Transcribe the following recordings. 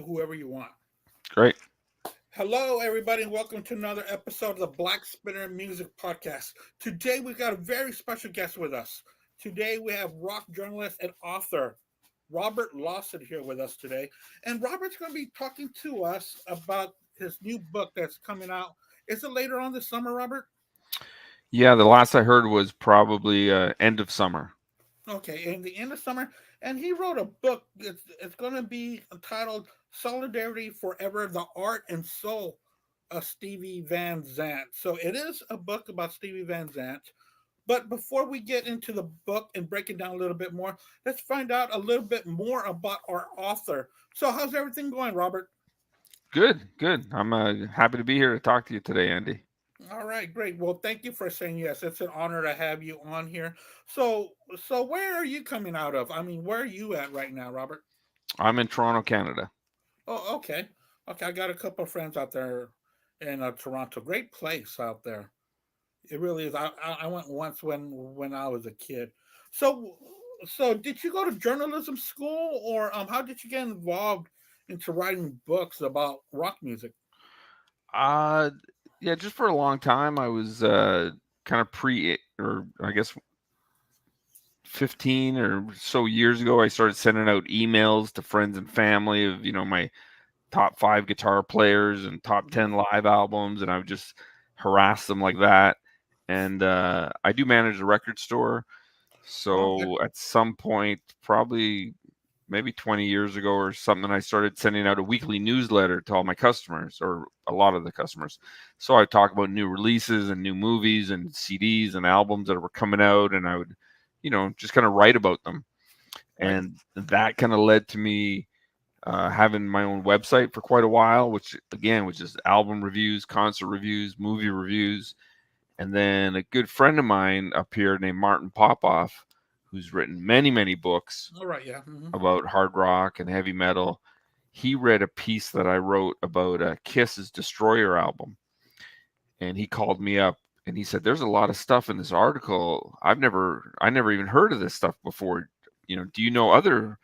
whoever you want. Great. Hello, everybody, and welcome to another episode of the Black Spinner Music Podcast. Today, we've got a very special guest with us. Today, we have rock journalist and author Robert Lawson here with us today. And Robert's going to be talking to us about his new book that's coming out. Is it later on this summer, Robert? Yeah, the last I heard was probably end of summer. Okay, in the end of summer, and he wrote a book. It's going to be entitled "Solidarity Forever: The Art and Soul of Stevie Van Zandt." So it is a book about Stevie Van Zandt. But before we get into the book and break it down a little bit more, let's find out a little bit more about our author. So, how's everything going, Robert? Good, good. I'm happy to be here to talk to you today, Andy. All right, great. Well, thank you for saying yes. It's an honor to have you on here. So where are you coming out of? I mean, where are you at right now, Robert? I'm in Toronto, Canada. Oh, okay. Okay, I got a couple of friends out there in Toronto. Great place out there. It really is. I went once when I was a kid. So so did you go to journalism school, or how did you get involved into writing books about rock music? Uh, yeah, just for a long time, I was kind of or I guess 15 or so years ago, I started sending out emails to friends and family of, my top five guitar players and top Mhm. 10 live albums, and I would just harass them like that. And I do manage a record store. Oh, okay. So at some point, probably maybe 20 years ago or something, I started sending out a weekly newsletter to all my customers, or a lot of the customers. So I talk about new releases and new movies and CDs and albums that were coming out, and I would, just kind of write about them. Right. And that kind of led to me having my own website for quite a while, which again, which is album reviews, concert reviews, movie reviews. And then a good friend of mine up here named Martin Popoff, who's written many, many books All right. Yeah. Hmm. about hard rock and heavy metal. He read a piece that I wrote about Kiss's Destroyer album, and he called me up and he said, "There's a lot of stuff in this article. I never even heard of this stuff before. Do you know other,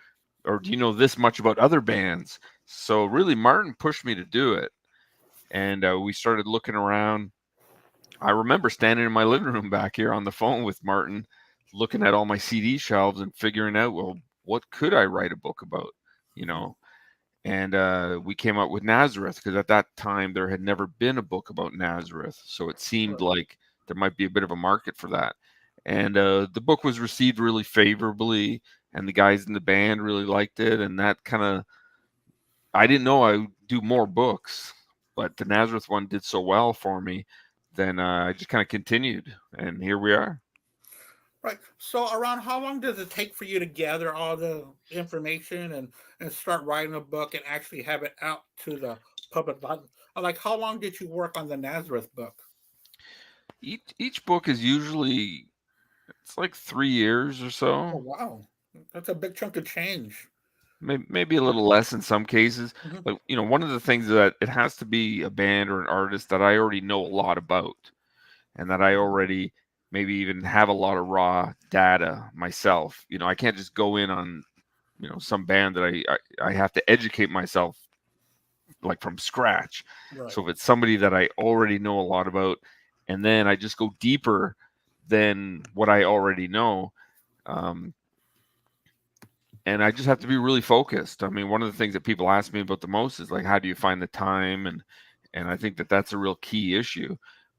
or do you know this much about other bands?" So really, Martin pushed me to do it, and we started looking around. I remember standing in my living room back here on the phone with Martin, looking at all my CD shelves and figuring out, well, what could I write a book about? You know, and we came up with Nazareth because at that time there had never been a book about Nazareth, so it seemed Right. like there might be a bit of a market for that. And the book was received really favorably, and the guys in the band really liked it, and that kind of, I didn't know I would do more books, but the Nazareth one did so well for me. Then I just kind of continued, and here we are. Right. So around how long does it take for you to gather all the information and start writing a book and actually have it out to the public? Like how long did you work on the Nazareth book? Each book is usually, it's like 3 years or Oh so. wow, that's a big chunk of change. Maybe a little less in some cases, Hmm. but one of the things that it has to be a band or an artist that I already know a lot about, and that I already maybe even have a lot of raw data myself. I can't just go in on some band that I have to educate myself like from scratch. Right. So if it's somebody that I already know a lot about, and then I just go deeper than what I already know. Um, and I just have to be really focused. I mean, one of the things that people ask me about the most is like, how do you find the time? And I think that that's a real key issue.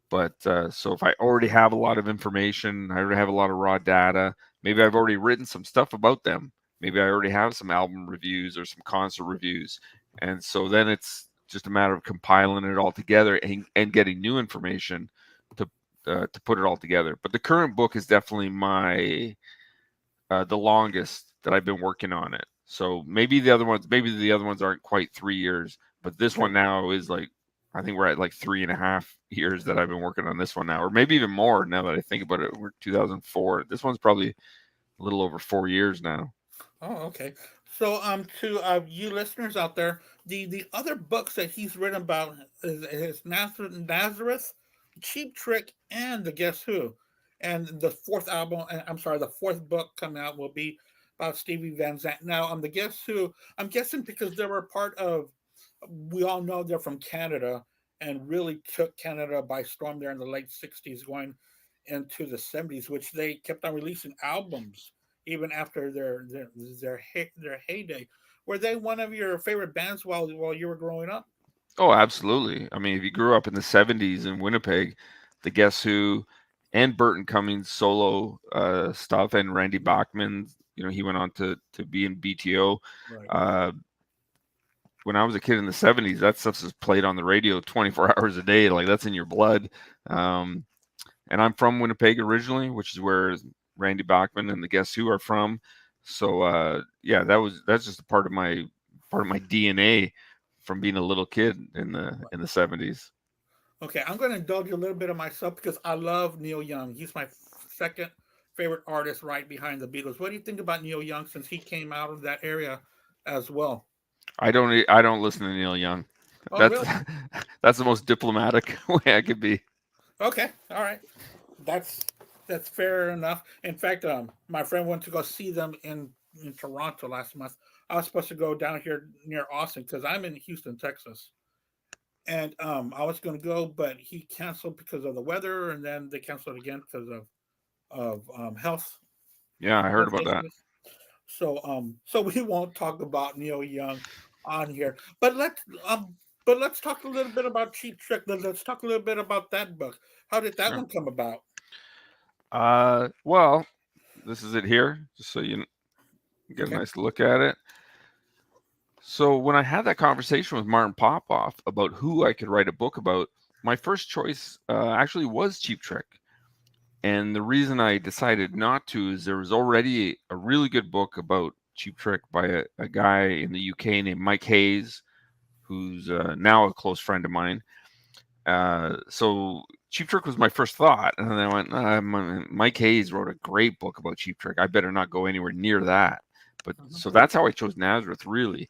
But so if I already have a lot of information, I already have a lot of raw data. Maybe I've already written some stuff about them. Maybe I already have some album reviews or some concert reviews, and so then it's just a matter of compiling it all together and getting new information to put it all together. But the current book is definitely the longest that I've been working on it. So maybe the other ones aren't quite 3 years, but this Okay. one now is like, I think we're at like 3.5 years that I've been working on this one now, or maybe even more now that I think about it. We're 2004. This one's probably a little over 4 years now. Oh, okay. So, to you listeners out there, the other books that he's written about is Nazareth, Cheap Trick, and the Guess Who, and the fourth album. I'm sorry, the fourth book coming out will be about Stevie Van Zandt. Now, the Guess Who, I'm guessing because they were part of, we all know they're from Canada and really took Canada by storm there in the late 60s, going into the 70s, which they kept on releasing albums even after their heyday. Were they one of your favorite bands while you were growing up? Oh, absolutely. I mean, if you grew up in the 70s in Winnipeg, the Guess Who and Burton Cummings solo stuff and Randy Bachman, he went on to be in BTO. Right. Uh, when I was a kid in the 70s, that stuff was played on the radio 24 hours a day. Like that's in your blood. Um, and I'm from Winnipeg originally, which is where Randy Bachman and the Guess Who are from. So yeah, that's just a part of my DNA from being a little kid in the 70s. Okay, I'm going to indulge a little bit of myself because I love Neil Young. He's my second favorite artist, right behind the Beatles. What do you think about Neil Young since he came out of that area as well? I don't listen to Neil Young. Oh, That's really? that's the most diplomatic way I could be. Okay, all right. That's that's fair enough. In fact, my friend went to go see them in Toronto last month. I was supposed to go down here near Austin because I'm in Houston, Texas, and I was going to go, but he canceled because of the weather, and then they canceled again because of health Yeah, I heard health about that. issues. So we won't talk about Neil Young on here, but let's talk a little bit about Cheap Trick. Let's talk a little bit about that book. How did that Sure. one come about? Well, this is it here, just so you get a Okay. nice look at it. So when I had that conversation with Martin Popoff about who I could write a book about, my first choice actually was Cheap Trick. And the reason I decided not to is there was already a really good book about Cheap Trick by a guy in the UK named Mike Hayes, who's now a close friend of mine. So Cheap Trick was my first thought, and then I went, Mike Hayes wrote a great book about Cheap Trick. I better not go anywhere near that. But Mhm. so that's how I chose Nazareth, really.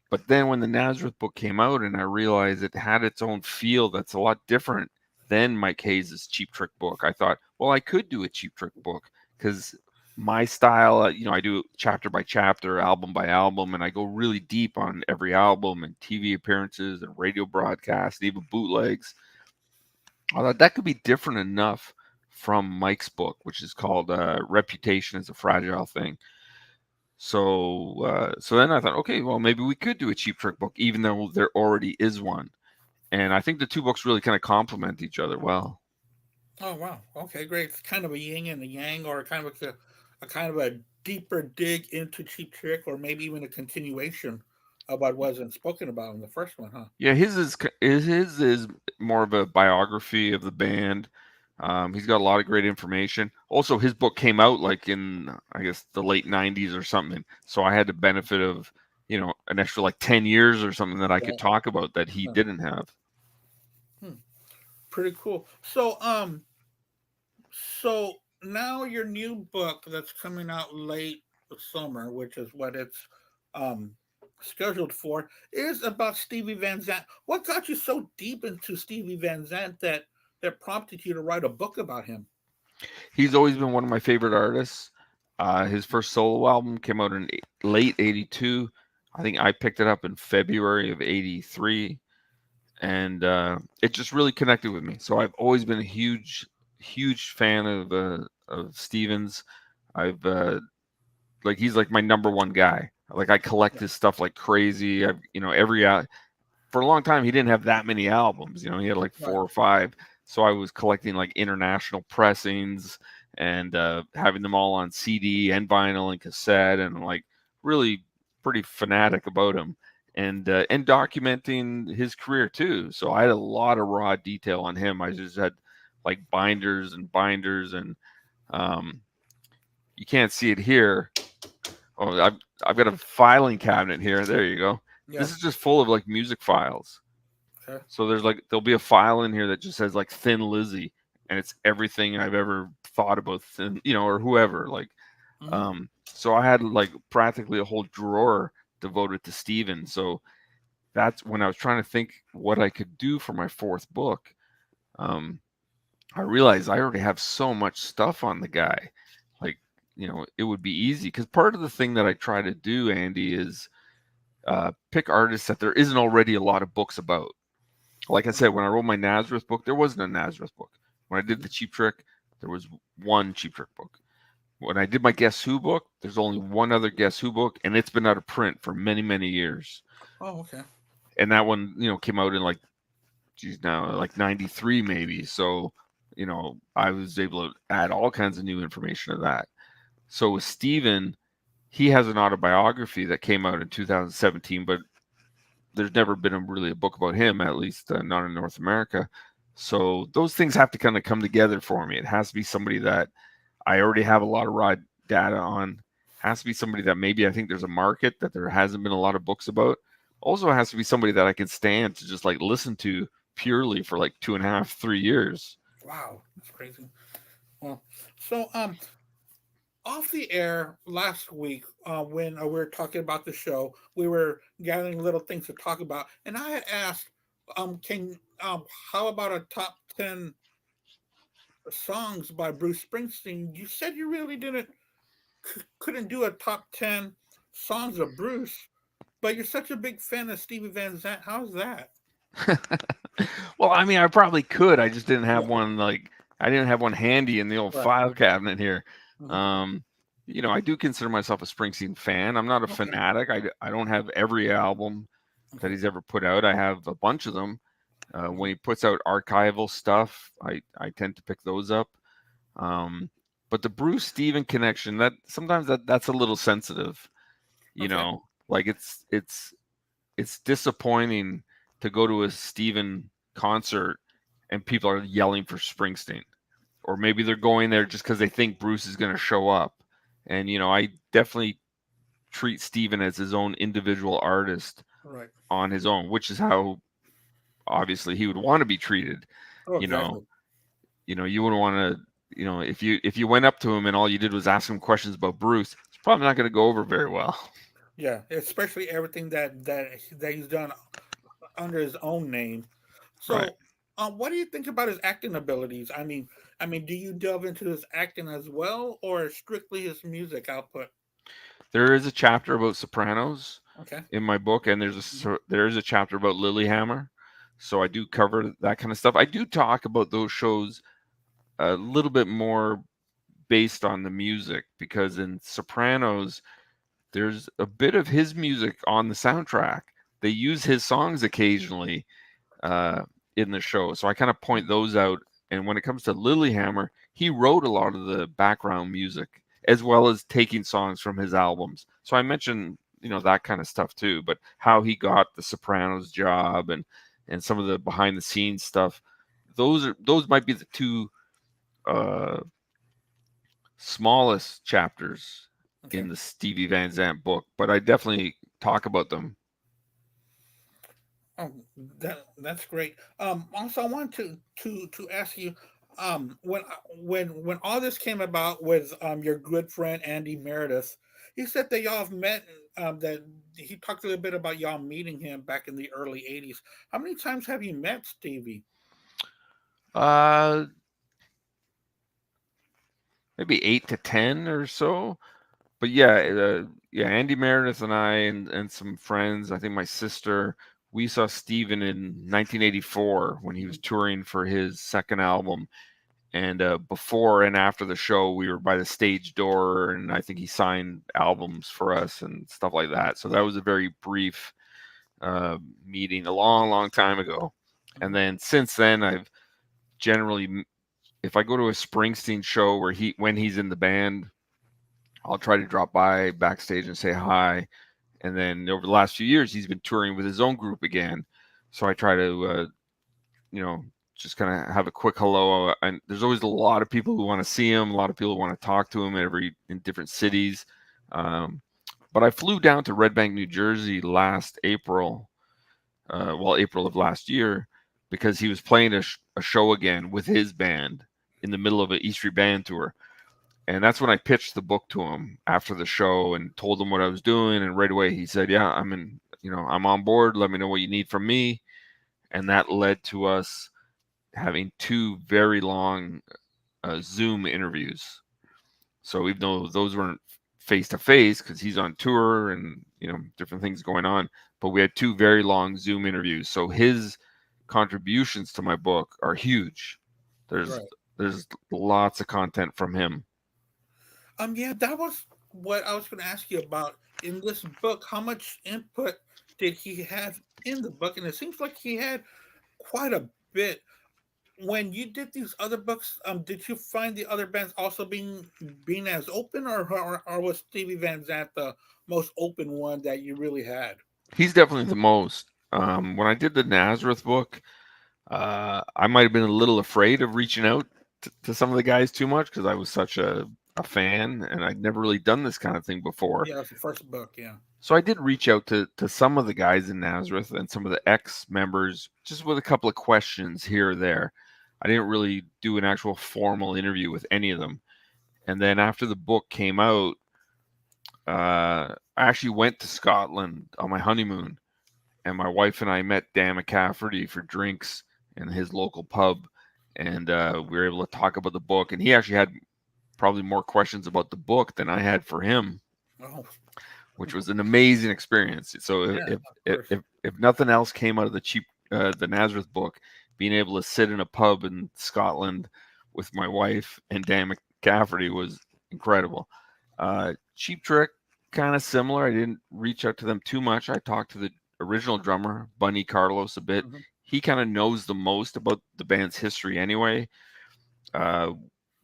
But then when the Nazareth book came out, and I realized it had its own feel that's a lot different than Mike Hayes' Cheap Trick book, I thought, well, I could do a Cheap Trick book because my style, I do chapter by chapter, album by album, and I go really deep on every album and TV appearances and radio broadcasts, and even bootlegs. I thought that could be different enough from Mike's book, which is called "Reputation is a Fragile Thing." So then I thought, okay, well, maybe we could do a Cheap Trick book, even though there already is one. And I think the two books really kind of complement each other well. Oh wow. Okay, great. It's kind of a yin and a yang, or kind of a kind of a deeper dig into Cheap Trick, or maybe even a continuation of what wasn't spoken about in the first one, huh? Yeah, his is more of a biography of the band. He's got a lot of great information. Also, his book came out like in I guess the late '90s or something, so I had the benefit of an extra like 10 years or something that I could Right. talk about that he Huh. didn't have. Hmm. Pretty cool. So now your new book that's coming out late summer, which is what it's um scheduled for, is about Stevie Van Zandt. What got you so deep into Stevie Van Zandt that prompted you to write a book about him? He's always been one of my favorite artists. His first solo album came out in late '82. I think I picked it up in February of '83, and it just really connected with me. So I've always been a huge fan of Stevens. I've like he's like my number one guy. Like I collect Yeah. his stuff like crazy. I've for a long time he didn't have that many albums. He had like Right. four or five. So I was collecting like international pressings and having them all on CD and vinyl and cassette and like really pretty fanatic about him and documenting his career too. So I had a lot of raw detail on him. I just had like binders and binders and um, you can't see it here. Oh, I've got a filing cabinet here. There you go. Yeah. This is just full of like music files. Okay. So there'll be a file in here that just says like Thin Lizzy, and it's everything I've ever thought about Thin, or whoever. Like, Hmm. so I had like practically a whole drawer devoted to Steven. So that's when I was trying to think what I could do for my fourth book. Um, I realized I already have so much stuff on the guy. Like, it would be easy, because part of the thing that I try to do, Andy, is pick artists that there isn't already a lot of books about. Like I said, when I wrote my Nazareth book, there wasn't a Nazareth book. When I did the Cheap Trick, there was one Cheap Trick book. When I did my Guess Who book, there's only one other Guess Who book, and it's been out of print for many, many years. Oh, okay. And that one, came out in now like 93 maybe. So, I was able to add all kinds of new information to that. So with Stephen, he has an autobiography that came out in 2017, but there's never been really a book about him, at least not in North America. So those things have to kind of come together for me. It has to be somebody that I already have a lot of raw data on. Has to be somebody that maybe I think there's a market that there hasn't been a lot of books about. Also has to be somebody that I can stand to just like listen to purely for like 2.5, 3 years. Wow, that's crazy. Well, so off the air last week, when we were talking about the show, we were gathering little things to talk about, and I had asked, can how about a top 10 songs by Bruce Springsteen? You said you really couldn't do a top 10 songs of Bruce, but you're such a big fan of Stevie Van Zandt. How's that? Well, I mean, I probably could. I just didn't have Yeah, one I didn't have one handy in the old right. file cabinet here. Hmm. Um, I do consider myself a Springsteen fan. I'm not a Okay, fanatic. I don't have every album that okay. he's ever put out. I have a bunch of them. When Hmm. he puts out archival stuff, I tend to pick those up. Um, but the Bruce Steven connection, that sometimes that's a little sensitive. Okay, Like it's disappointing to go to a Steven concert and people are yelling for Springsteen, or maybe they're going there just because they think Bruce is going to show up. And I definitely treat Steven as his own individual artist right. on his own, which is how obviously he would want to be treated. Oh, You know, exactly. you wouldn't want to. If you went up to him and all you did was ask him questions about Bruce, it's probably not going to go over very well. Yeah, especially everything that he's done under his own name. Right. So, what do you think about his acting abilities? I mean, do you delve into his acting as well, or strictly his music output? There is a chapter about Sopranos Okay. in my book, and Mhm. there is a chapter about Lilyhammer. So I do cover that kind of stuff. I do talk about those shows a little bit more based on the music, because in Sopranos there's a bit of his music on the soundtrack. They use his songs occasionally uh, in the show, so I kind of point those out. And when it comes to Lilyhammer, he wrote a lot of the background music as well as taking songs from his albums. So I mentioned that kind of stuff too, but how he got the Sopranos job and some of the behind the scenes stuff. Those might be the two uh, smallest chapters Okay. in the Stevie Van Zandt book, but I definitely talk about them. Oh, that's great. Also, I want to ask you, when all this came about with your good friend Andy Meredith, he said that y'all have met. That he talked a little bit about y'all meeting him back in the early '80s. How many times have you met Stevie? Uh, Maybe 8 to 10 or so. But yeah, Andy Meredith and I and some friends. I think my sister. We saw Steven in 1984 when he was Mhm. touring for his second album. And before and after the show, we were by the stage door, and I think he signed albums for us and stuff like that. So that was a very brief meeting a long, long time ago. And Mhm. then since then, I've generally, if I go to a Springsteen show when he's in the band, I'll try to drop by backstage and say hi. And then over the last few years, he's been touring with his own group again. So I try to, you know, just kind of have a quick hello. And there's always a lot of people who want to see him, a lot of people who want to talk to him in different cities. Um, but I flew down to Red Bank, New Jersey last April, April of last year, because he was playing a show again with his band in the middle of an E Street Band tour. And that's when I pitched the book to him after the show and told him what I was doing. And right away he said, "Yeah, I'm on board. Let me know what you need from me." And that led to us having two very long Zoom interviews. So even though those weren't face to face because he's on tour and different things going on, but we had two very long Zoom interviews. So his contributions to my book are huge. There's Right. there's lots of content from him. Yeah, that was what I was going to ask you about in this book. How much input did he have in the book? And it seems like he had quite a bit. When you did these other books, did you find the other bands also being as open, or was Stevie Van Zandt the most open one that you really had? He's definitely the most. When I did the Nazareth book, I might have been a little afraid of reaching out to some of the guys too much because I was such a fan and I'd never really done this kind of thing before. Yeah, that's the first book. Yeah. So I did reach out to some of the guys in Nazareth and some of the ex members just with a couple of questions here or there. I didn't really do an actual formal interview with any of them. And then after the book came out, I actually went to Scotland on my honeymoon, and my wife and I met Dan McCafferty for drinks in his local pub, and we were able to talk about the book. And he actually had probably more questions about the book than I had for him, Oh, which was an amazing experience. So yeah, if of if course. if nothing else came out of the Nazareth book, being able to sit in a pub in Scotland with my wife and Dan McCafferty was incredible. Cheap Trick, kind of similar. I didn't reach out to them too much. I talked to the original drummer, Bunny Carlos, a bit. Hmm. He kind of knows the most about the band's history anyway. Uh,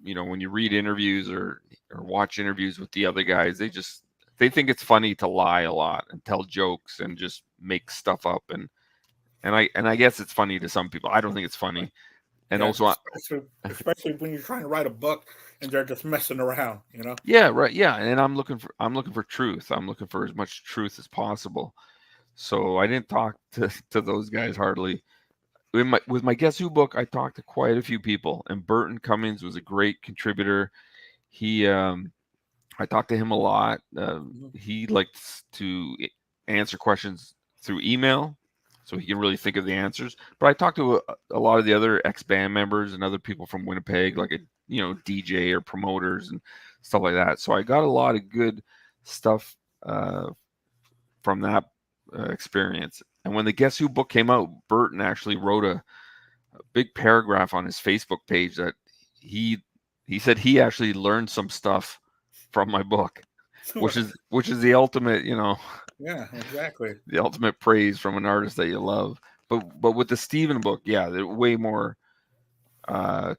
when you read interviews or watch interviews with the other guys, they think it's funny to lie a lot and tell jokes and just make stuff up, and I guess it's funny to some people. I don't think it's Right. funny. And Yeah, also, especially when you're trying to write a book and they're just messing around. You know. yeah, right, yeah. And I'm looking for truth. I'm looking for as much truth as possible. So I didn't talk to those guys hardly. With my Guess Who book, I talked to quite a few people, and Burton Cummings was a great contributor. He I talked to him a lot. Mhm. He likes to answer questions through email, so he can really think of the answers. But I talked to a lot of the other ex band members and other people from Winnipeg, like a DJ or promoters and stuff like that. So I got a lot of good stuff from that experience. And when the Guess Who book came out, Burton actually wrote a big paragraph on his Facebook page that he he said he actually learned some stuff from my book, which is Yeah, exactly. the ultimate praise from an artist that you love. But with the Steven book, yeah, there uh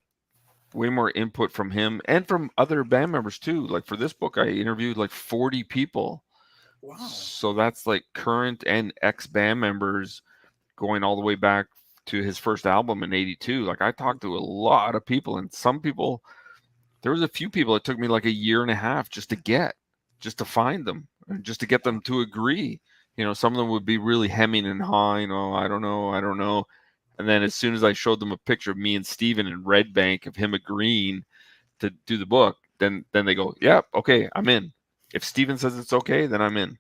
way more input from him and from other band members too. Like for this book, I interviewed like 40 people. Wow. So that's like current and ex band members going all the way back to his first album in 82. Like I talked to a lot of people, and some people, there was a few people it took me like a year and a half just to find them, and just to get them to agree. Some of them would be really hemming and hawing. Oh, I don't know. And then as soon as I showed them a picture of me and Steven in Red Bank of him agreeing to do the book, then they go, "Yeah, okay, I'm in." If Steven says it's okay, then I'm in.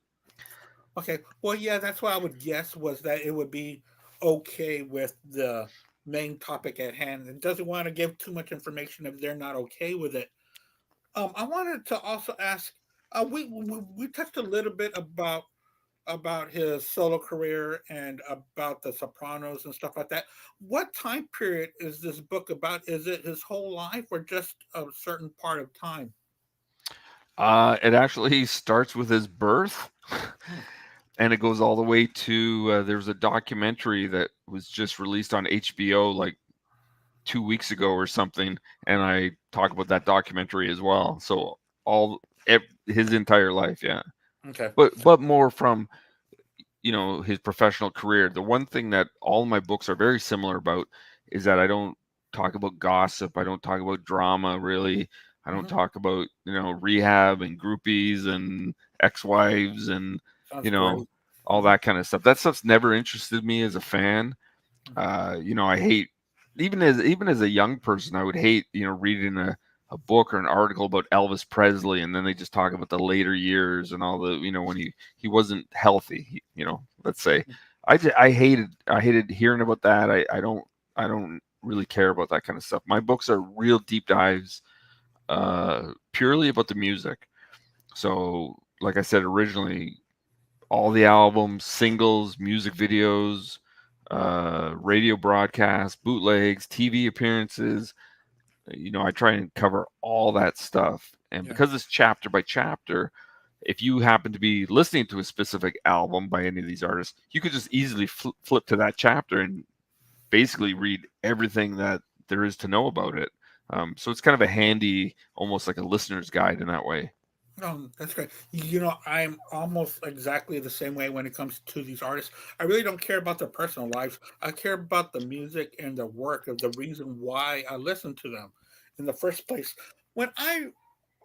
Okay. Well, yeah, that's what I would guess was that it would be okay with the main topic at hand. It doesn't want to give too much information if they're not okay with it. I wanted to also ask. We touched a little bit about his solo career and about the Sopranos and stuff like that. What time period is this book about? Is it his whole life or just a certain part of time? It actually starts with his birth, Hmm. and it goes all the way to there's a documentary that was just released on HBO like 2 weeks ago or something, and I talk about that documentary as well. So his entire life, yeah, Okay. but more from his professional career. The one thing that all my books are very similar about is that I don't talk about gossip. I don't talk about drama really. I don't Hmm. talk about rehab and groupies and ex-wives and Sounds you know great. all Hmm. that kind of stuff. That stuff's never interested me as a fan. I hate, even as a young person, I would hate reading a book or an article about Elvis Presley, and then they just talk about the later years and all the when he wasn't healthy. Let's say I hated hearing about that. I don't really care about that kind of stuff. My books are real deep dives purely about the music. So, like I said originally, all the albums, singles, music videos, radio broadcasts, bootlegs, TV appearances. I try and cover all that stuff. And Yeah. because it's chapter by chapter, if you happen to be listening to a specific album by any of these artists, you could just easily flip to that chapter and basically read everything that there is to know about it. So it's kind of a handy, almost like a listener's guide in that way. That's great. I'm almost exactly the same way when it comes to these artists. I really don't care about their personal lives. I care about the music and the work of the reason why I listen to them in the first place. When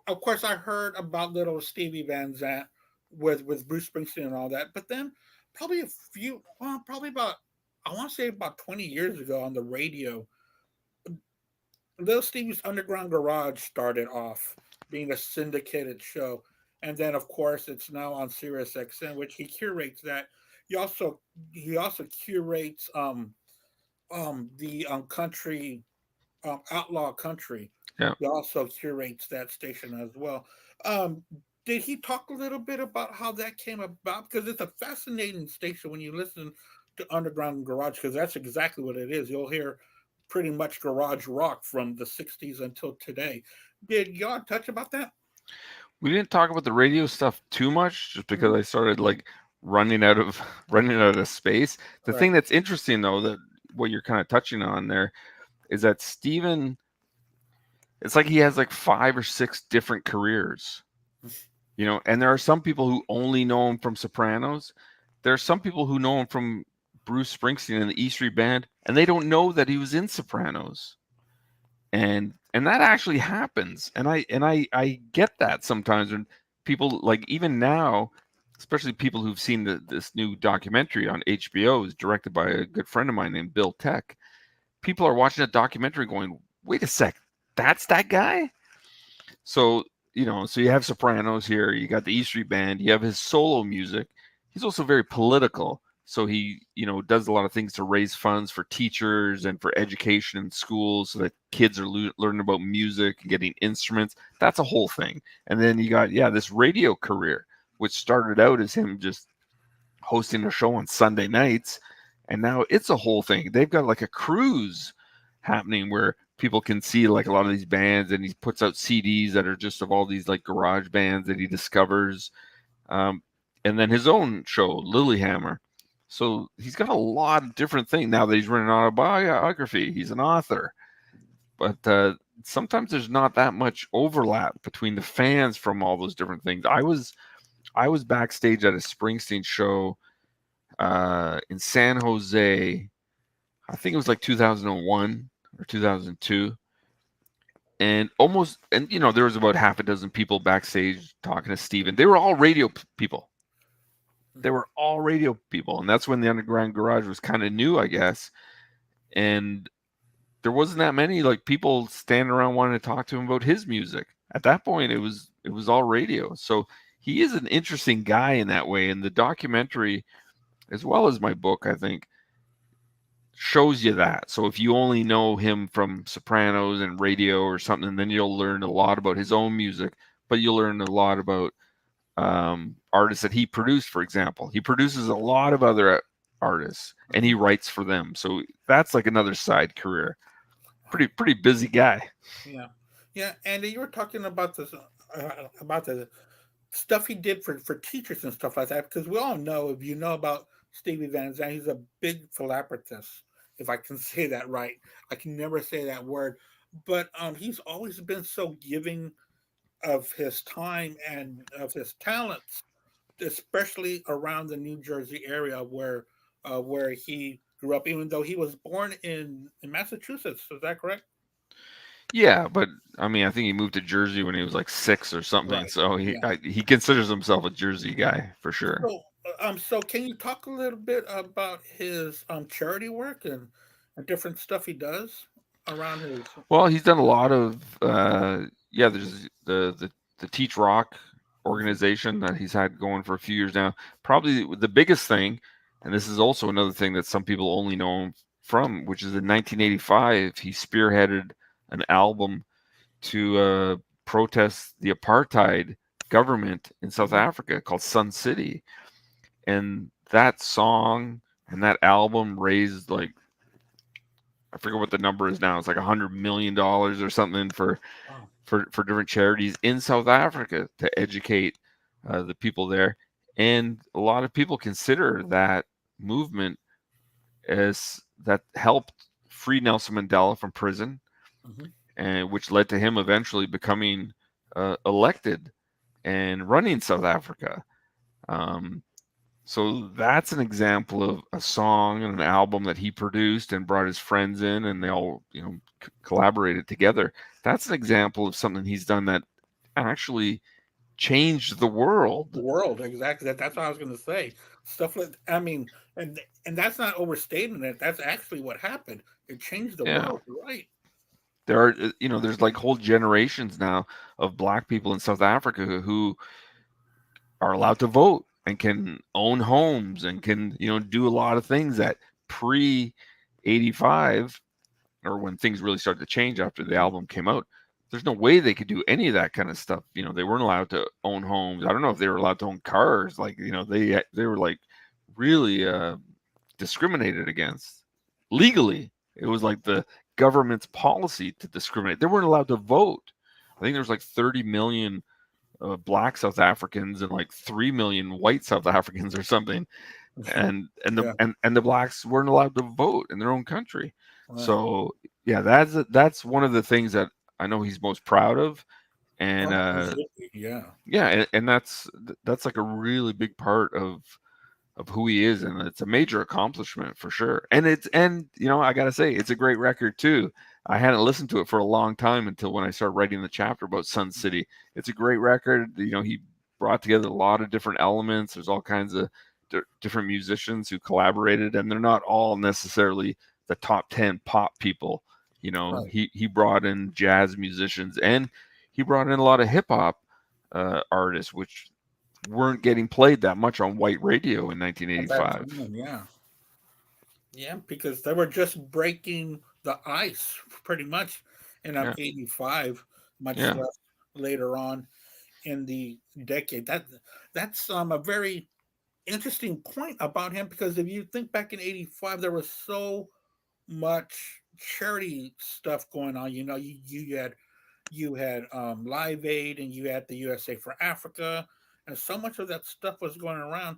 of course, I heard about little Stevie Van Zandt with Bruce Springsteen and all that, but then probably about, I want to say about 20 years ago on the radio, Little Stevie's Underground Garage started off being a syndicated show, and then of course it's now on Sirius XM, which he curates that. He also curates the country, outlaw country. Yeah. He also curates that station as well. Um, did he talk a little bit about how that came about? Because it's a fascinating station when you listen to Underground Garage, because that's exactly what it is. You'll hear pretty much garage rock from the 60s until today. Did y'all touch about that? We didn't talk about the radio stuff too much just because Mhm. I started like running out of running out of space. The Right. thing that's interesting though, that what you're kind of touching on there, is that Steven, it's like he has like 5 or 6 different careers. And there are some people who only know him from Sopranos. There are some people who know him from Bruce Springsteen and the E Street Band, and they don't know that he was in Sopranos. And that actually happens. And I get that sometimes when people, like, even now, especially people who've seen this new documentary on HBO, is directed by a good friend of mine named Bill Tech. People are watching that documentary going, wait a sec, that's that guy? So you have Sopranos here, you got the E Street Band, you have his solo music. He's also very political. So he does a lot of things to raise funds for teachers and for education in schools so that kids are learning about music and getting instruments. That's a whole thing. And then you got, yeah, this radio career, which started out as him just hosting a show on Sunday nights. And now it's a whole thing. They've got like a cruise happening where people can see like a lot of these bands, and he puts out CDs that are just of all these like garage bands that he discovers. Um, and then his own show, Lilyhammer. So he's got a lot of different things now that he's written an autobiography. He's an author, but sometimes there's not that much overlap between the fans from all those different things. I was backstage at a Springsteen show in San Jose. I think it was like 2001 or 2002. And there was about half a dozen people backstage talking to Steven. They were all radio people. They were all radio people. And that's when the Underground Garage was kind of new, I guess. And there wasn't that many like people standing around wanting to talk to him about his music. At that point, it was all radio. So he is an interesting guy in that way. And the documentary, as well as my book, I think, shows you that. So if you only know him from Sopranos and radio or something, then you'll learn a lot about his own music, but you'll learn a lot about artists that he produced. For example, he produces a lot of other artists and he writes for them. So that's like another side career. Pretty busy guy. Yeah, yeah. And you were talking about this, about the stuff he did for teachers and stuff like that. Because we all know, if you know about Stevie Van Zandt, he's a big philanthropist. If I can say that right, I can never say that word. But he's always been so giving of his time and of his talents, especially around the New Jersey area where he grew up. Even though he was born in Massachusetts, is that correct? Yeah, but I mean, I think he moved to Jersey when he was like 6 or something. Right. So he Yeah. he considers himself a Jersey guy for sure. So can you talk a little bit about his charity work and different stuff he does around his? Well, he's done a lot of yeah. There's the Teach Rock organization that he's had going for a few years now. Probably the biggest thing, and this is also another thing that some people only know him which is in 1985 he spearheaded an album to protest the apartheid government in South Africa called Sun City. And that song and that album raised like, I forget what the number is now. It's like $100 million or something Wow. for different charities in South Africa to educate the people there. And a lot of people consider that movement as that helped free Nelson Mandela from prison, Hmm. and which led to him eventually becoming elected and running South Africa. Um, so that's an example of a song and an album that he produced and brought his friends in, and they all, collaborated together. That's an example of something he's done that actually changed the The world. world, exactly. That's what I was going to say. Stuff like, I mean, and that's not overstating it. That's actually what happened. It changed the Yeah, world, right? there are, there's like whole generations now of black people in South Africa who are allowed to vote and can own homes and can, do a lot of things that pre 85, or when things really started to change after the album came out, there's no way they could do any of that kind of stuff. They weren't allowed to own homes. I don't know if they were allowed to own cars. Like, they were like really discriminated against legally. It was like the government's policy to discriminate. They weren't allowed to vote. I think there was like 30 million black South Africans and like 3 million white South Africans or something, Yeah, and the blacks weren't allowed to vote in their own country. right. So yeah, that's one of the things that I know he's most proud of, and Oh, absolutely. Yeah. yeah, and that's like a really big part of who he is, and it's a major accomplishment for sure. And I gotta say, it's a great record too. I hadn't listened to it for a long time until when I started writing the chapter about Sun City. It's a great record. He brought together a lot of different elements. There's all kinds of different musicians who collaborated, and they're not all necessarily the top 10 pop people. Right. He brought in jazz musicians, and he brought in a lot of hip hop artists, which weren't getting played that much on white radio in At that 1985. time, yeah. Yeah, because they were just breaking the ice pretty much in Yeah, 85, much yeah, less later on in the decade. That's a very interesting point about him, because if you think back in 85, there was so much charity stuff going on. You had Live Aid, and you had the USA for Africa, and so much of that stuff was going around.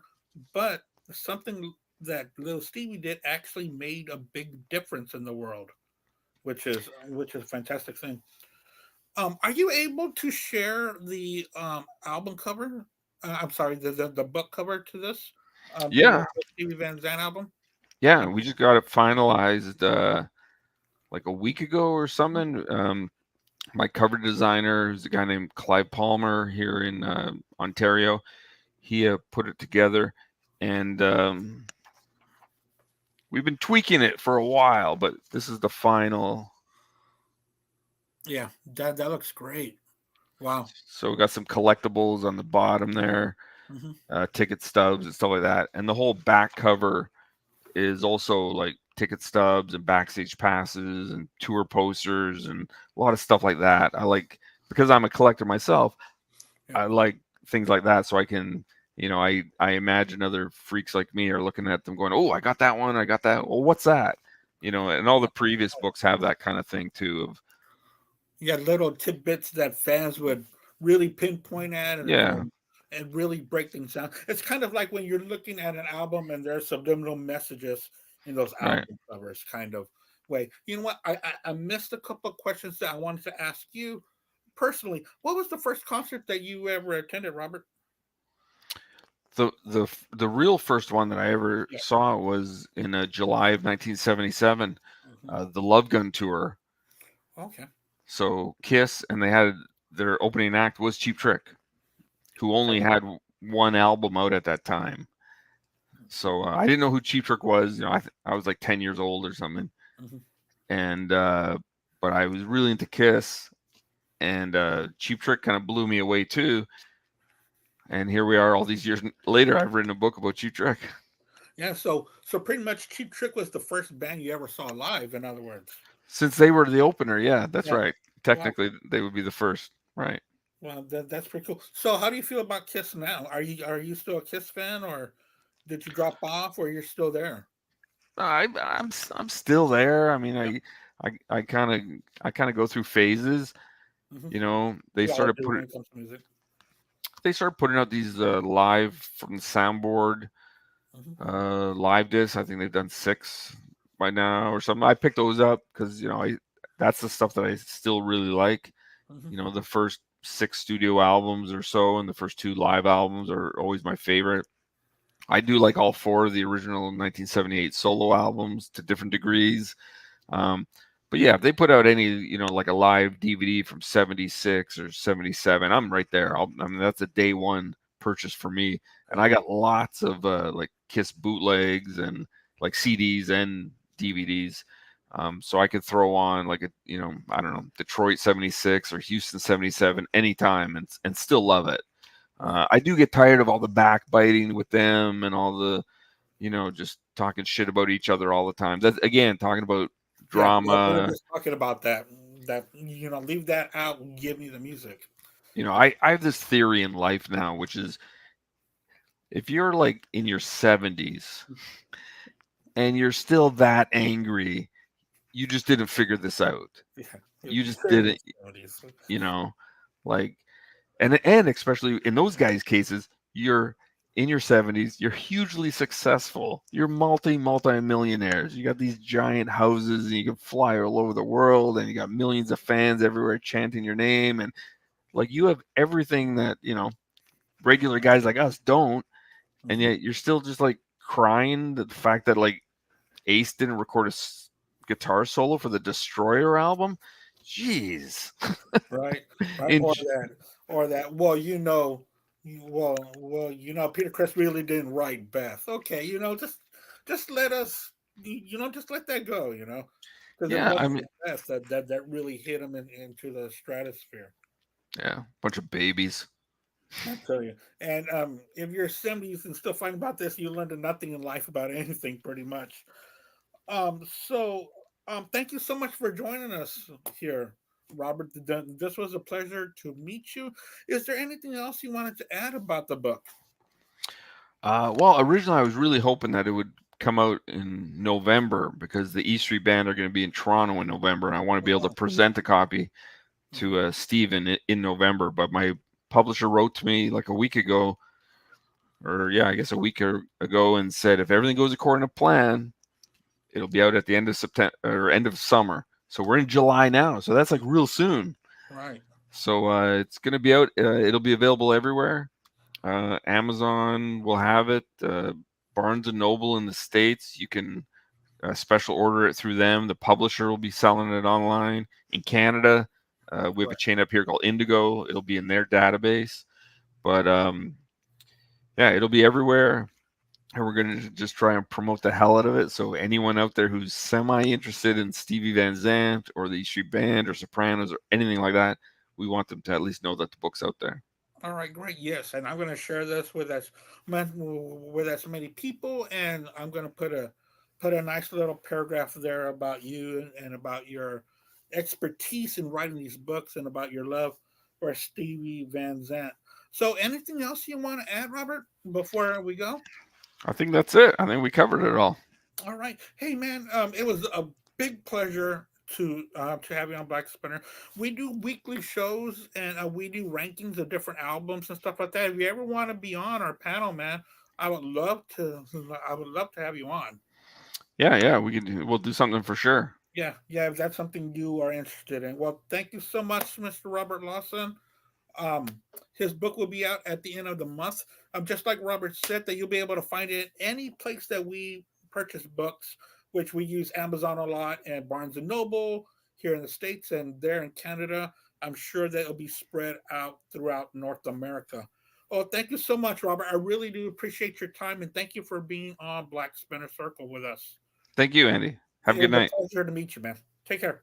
But something that little Stevie did actually made a big difference in the world, which is a fantastic thing. Are you able to share the album cover? I'm sorry, the book cover to this, to yeah, the Stevie Van Zandt album? yeah. We just got it finalized like a week ago or Mhm. something. My cover designer, who's a guy named Clive Palmer here in Ontario, he put it together, and we've been tweaking it for a while, but this is the final. Yeah, that looks great. Wow. So we got some collectibles on the bottom there, Hmm. ticket stubs and stuff like that, and the whole back cover is also like ticket stubs and backstage passes and tour posters and a lot of stuff like that. I like, because I'm a collector myself, Yeah. I like things like that, so I can, I imagine other freaks like me are looking at them going, "Oh, I got that one. I got that. Well, what's that?" And all the previous books have that kind of thing too of, Yeah, little tidbits that fans would really pinpoint at, and yeah, really break things down. It's kind of like when you're looking at an album and there's subliminal messages in those right. album covers, kind of way. You know what? I missed a couple of questions that I wanted to ask you personally. What was the first concert that you ever attended, Robert? The real first one that I ever Yeah. saw was in July of 1977, Hmm. the Love Gun tour. Okay. So Kiss, and they had their opening act was Cheap Trick, who only Okay. had one album out at that time. So I didn't know who Cheap Trick was. I was like 10 years old or something, Hmm. and but I was really into Kiss, and Cheap Trick kind of blew me away too. And here we are, all these years later. I've written a book about Cheap Trick. Yeah. So pretty much, Cheap Trick was the first band you ever saw live. In other words. Since they were the opener, yeah, that's Yeah. right. Wow. Technically, they would be the first. Right. Well, that's pretty cool. So, how do you feel about Kiss now? Are you still a Kiss fan, or did you drop off, or you're still there? I'm still there. I mean, Yeah. I kind of go through phases. Hmm. You know, We all do when it comes to music. they started putting out these live from the soundboard Hmm. live discs. I think they've done 6 by now or something. I picked those up because I that's the stuff that I still really like. Hmm. The first 6 studio albums or so, and the first 2 live albums are always my favorite. I do like all 4 of the original 1978 solo albums to different degrees. Um, but yeah, if they put out any, like a live DVD from '76 or '77, I'm right there. I mean, that's a day one purchase for me. And I Right. got lots of like Kiss bootlegs and like CDs and DVDs. So I could throw on like I don't know, Detroit '76 or Houston '77 anytime and still love it. Right. I do get tired of all the backbiting with them and all the just talking shit about each other all the time. That's again talking about Yeah. Yeah. We were drama. just talking about that. That leave that out and give me the music. I have this theory in life now, which is if you're like in your 70s and you're still that angry, you just didn't figure this out. Yeah. You just You're in your didn't, 70s. you know, like and especially in those guys' cases, you're in your 70s, you're hugely successful, you're multi millionaires, you got these giant houses and you can fly all over the world and you got millions of fans everywhere chanting your name, and like you have everything that regular guys like us don't, and Hmm. yet you're still just like crying at the fact that like Ace didn't record a guitar solo for the Destroyer album. Jeez. Right. Right. in Or that. Well, Peter Chris really didn't write Beth. Okay. Just let us. Just let that go. Because it Yeah, I wasn't mean, Beth that really hit him into the stratosphere. yeah, bunch of babies. I tell you. And if you're 70s and still fighting about this, you learned nothing in life about anything, pretty much. So, thank you so much for joining us here, Robert. This was a pleasure to meet you. Is there anything else you wanted to add about the book? Well, originally I was really hoping that it would come out in November because the E Street Band are going to be in Toronto in November, and I want to be able to present a copy Mhm. to Steve in November. But my publisher wrote to me like a week ago, or yeah, I guess a week ago, and said if everything goes according to plan, it'll be out at the end of September or end of summer. So we're in July now, so that's like real soon. Right. So it's going to be out. It'll be available everywhere. Amazon will have it. Barnes and Noble in the States, you can special order it through them. The publisher will be selling it online. In Canada, we have a Right. chain up here called Indigo. It'll be in their database. But yeah, it'll be everywhere. And we're going to just try and promote the hell out of it. So anyone out there who's semi interested in Stevie Van Zandt or the E Street Band or Sopranos or anything like that, we want them to at least know that the book's out there. All right, great. Yes, and I'm going to share this with as many people, and I'm going to put a nice little paragraph there about you and about your expertise in writing these books and about your love for Stevie Van Zandt. So, anything else you want to add, Robert, before we go? I think that's it. I think we covered it all. All right. Hey, man, it was a big pleasure to have you on Black Spinner. We do weekly shows and we do rankings of different albums and stuff like that. If you ever want to be on our panel, man, I would love to. I would love to have you on. Yeah, yeah, we'll do something for sure. Yeah, yeah. If that's something you are interested in, well, thank you so much, Mr. Robert Lawson. Um, his book will be out at the end of the month. Just like Robert said, that you'll be able to find it any place that we purchase books, which we use Amazon a lot and Barnes and Noble here in the States and there in Canada. I'm sure that it'll be spread out throughout North America. Oh, thank you so much, Robert. I really do appreciate your time and thank you for being on Black Spinner Circle with us. Thank you, Andy. Have a It good was a night. pleasure to meet you, man. Take care.